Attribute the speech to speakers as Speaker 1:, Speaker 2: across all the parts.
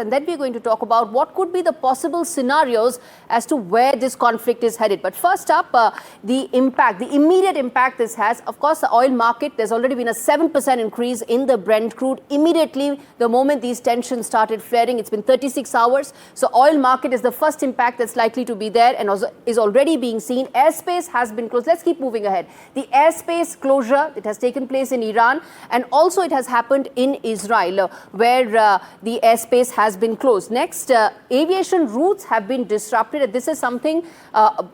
Speaker 1: And then we're going to talk about what could be the possible scenarios as to where this conflict is headed. But first up, the immediate impact this has. Of course, the oil market, there's already been a 7% increase in the Brent crude. Immediately, the moment these tensions started flaring, it's been 36 hours. So oil market is the first impact that's likely to be there and also is already being seen. Airspace has been closed. Let's keep moving ahead. The airspace closure, it has taken place in Iran, and also it has happened in Israel, where the airspace has been closed. Next, aviation routes have been disrupted. And this is something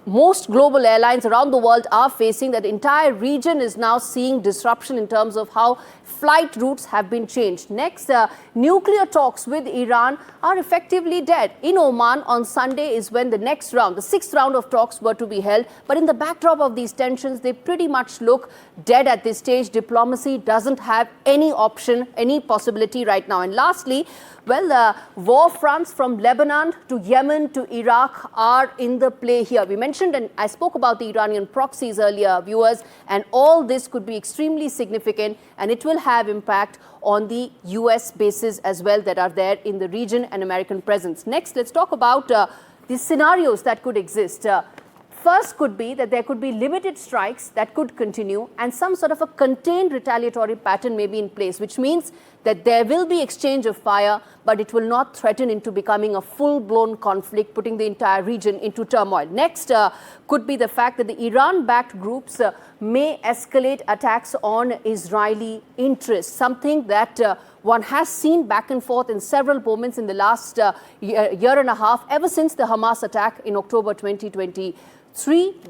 Speaker 1: most global airlines around the world are facing, that the entire region is now seeing disruption in terms of how flight routes have been changed. Next, nuclear talks with Iran are effectively dead. In Oman on Sunday is when the next round, the 6th round of talks were to be held. But in the backdrop of these tensions, they pretty much look dead at this stage. Diplomacy doesn't have any option, any possibility right now. And lastly, well, war fronts from Lebanon to Yemen to Iraq are in the play here. We mentioned, and I spoke about the Iranian proxies earlier, viewers, and all this could be extremely significant, and it will have impact on the US bases as well that are there in the region and American presence. Next, let's talk about the scenarios that could exist. First could be that there could be limited strikes that could continue and some sort of a contained retaliatory pattern may be in place, which means that there will be exchange of fire, but it will not threaten into becoming a full-blown conflict, putting the entire region into turmoil. Next could be the fact that the Iran-backed groups may escalate attacks on Israeli interests, something that one has seen back and forth in several moments in the last year and a half, ever since the Hamas attack in October 2023,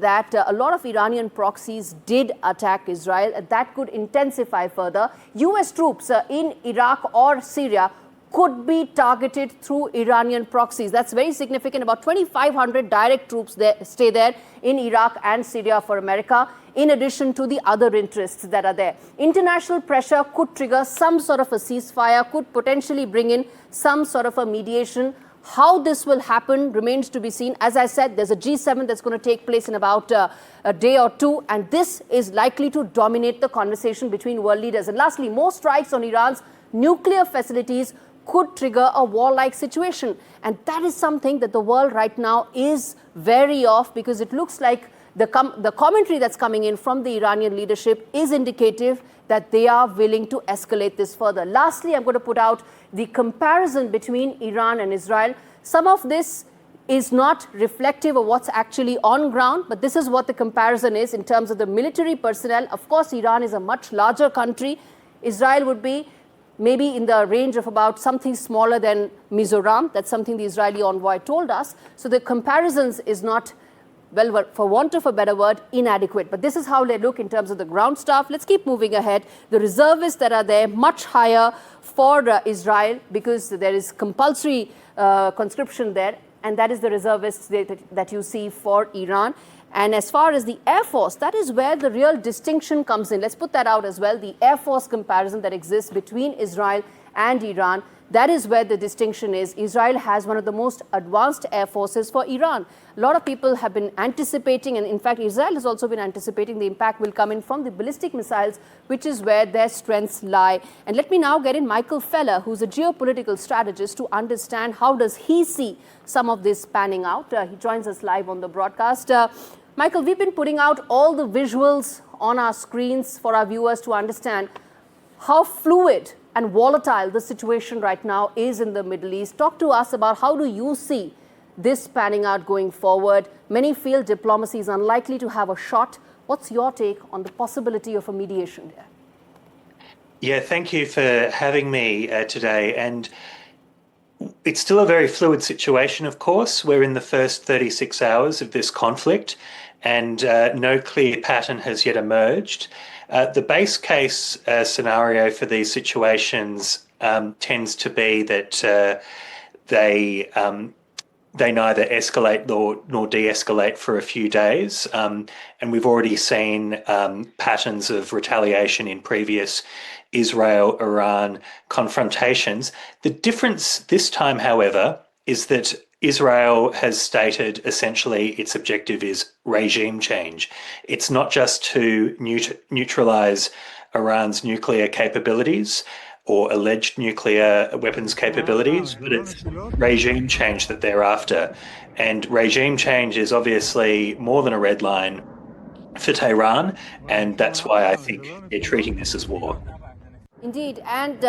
Speaker 1: that a lot of Iranian proxies did attack Israel. That could intensify further. US troops in Iraq or Syria could be targeted through Iranian proxies. That's very significant. About 2,500 direct troops stay there in Iraq and Syria for America, in addition to the other interests that are there. International pressure could trigger some sort of a ceasefire, could potentially bring in some sort of a mediation. How this will happen remains to be seen. As I said, there's a G7 that's going to take place in about a day or two, and this is likely to dominate the conversation between world leaders. And lastly, more strikes on Iran's nuclear facilities could trigger a war-like situation. And that is something that the world right now is wary of, because it looks like the commentary that's coming in from the Iranian leadership is indicative that they are willing to escalate this further. Lastly, I'm going to put out the comparison between Iran and Israel. Some of this is not reflective of what's actually on ground, but this is what the comparison is in terms of the military personnel. Of course, Iran is a much larger country. Israel would be maybe in the range of about something smaller than Mizoram. That's something the Israeli envoy told us. So the comparisons is not, well, for want of a better word, inadequate. But this is how they look in terms of the ground staff. Let's keep moving ahead. The reservists that are there, much higher for Israel, because there is compulsory conscription there, and that is the reservists that you see for Iran. And as far as the Air Force, that is where the real distinction comes in. Let's put that out as well. The Air Force comparison that exists between Israel and Iran, that is where the distinction is. Israel has one of the most advanced air forces for Iran. A lot of people have been anticipating, and in fact, Israel has also been anticipating the impact will come in from the ballistic missiles, which is where their strengths lie. And let me now get in Michael Feller, who's a geopolitical strategist, to understand how does he see some of this panning out. He joins us live on the broadcast. Michael, we've been putting out all the visuals on our screens for our viewers to understand how fluid and volatile the situation right now is in the Middle East. Talk to us about how do you see this panning out going forward. Many feel diplomacy is unlikely to have a shot. What's your take on the possibility of a mediation there?
Speaker 2: Yeah, thank you for having me today. And it's still a very fluid situation, of course. We're in the first 36 hours of this conflict, and no clear pattern has yet emerged. The base case scenario for these situations tends to be that they neither escalate nor de-escalate for a few days. And we've already seen patterns of retaliation in previous Israel-Iran confrontations. The difference this time, however, is that Israel has stated essentially its objective is regime change. It's not just to neutralize Iran's nuclear capabilities or alleged nuclear weapons capabilities, but it's regime change that they're after. And regime change is obviously more than a red line for Tehran, and that's why I think they're treating this as war.
Speaker 1: Indeed, and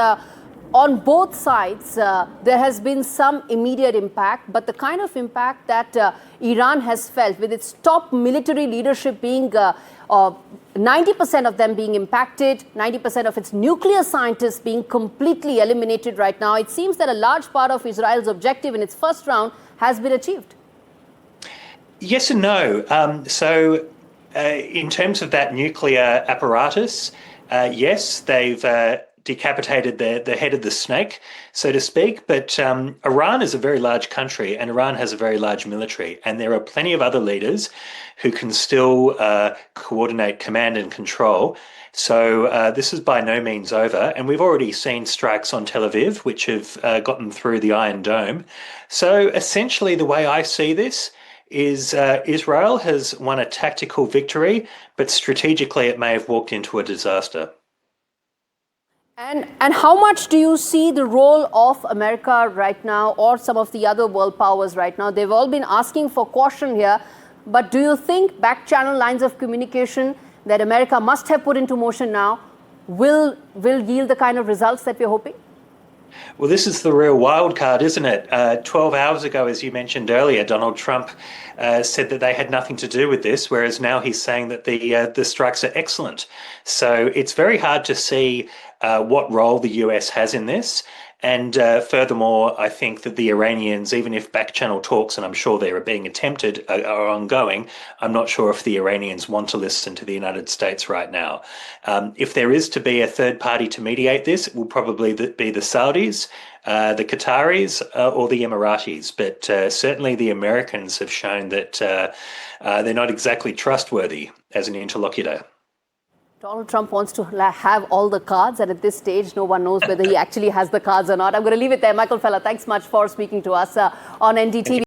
Speaker 1: on both sides, there has been some immediate impact, but the kind of impact that Iran has felt with its top military leadership being 90% of them being impacted, 90% of its nuclear scientists being completely eliminated right now, it seems that a large part of Israel's objective in its first round has been achieved.
Speaker 2: Yes and no. In terms of that nuclear apparatus, yes, they've decapitated the head of the snake, so to speak. But Iran is a very large country, and Iran has a very large military. And there are plenty of other leaders who can still coordinate command and control. So this is by no means over. And we've already seen strikes on Tel Aviv, which have gotten through the Iron Dome. So essentially, the way I see this is Israel has won a tactical victory, but strategically it may have walked into a disaster.
Speaker 1: And how much do you see the role of America right now, or some of the other world powers right now? They've all been asking for caution here, but do you think back-channel lines of communication that America must have put into motion now will yield the kind of results that we're hoping?
Speaker 2: Well, this is the real wild card, isn't it? 12 hours ago, as you mentioned earlier, Donald Trump said that they had nothing to do with this, whereas now he's saying that the strikes are excellent. So it's very hard to see what role the US has in this. And furthermore, I think that the Iranians, even if back-channel talks, and I'm sure they are being attempted, are ongoing, I'm not sure if the Iranians want to listen to the United States right now. If there is to be a third party to mediate this, it will probably be the Saudis, the Qataris, or the Emiratis. But certainly the Americans have shown that they're not exactly trustworthy as an interlocutor.
Speaker 1: Donald Trump wants to have all the cards, and at this stage, no one knows whether he actually has the cards or not. I'm going to leave it there. Michael Feller, thanks much for speaking to us on NDTV.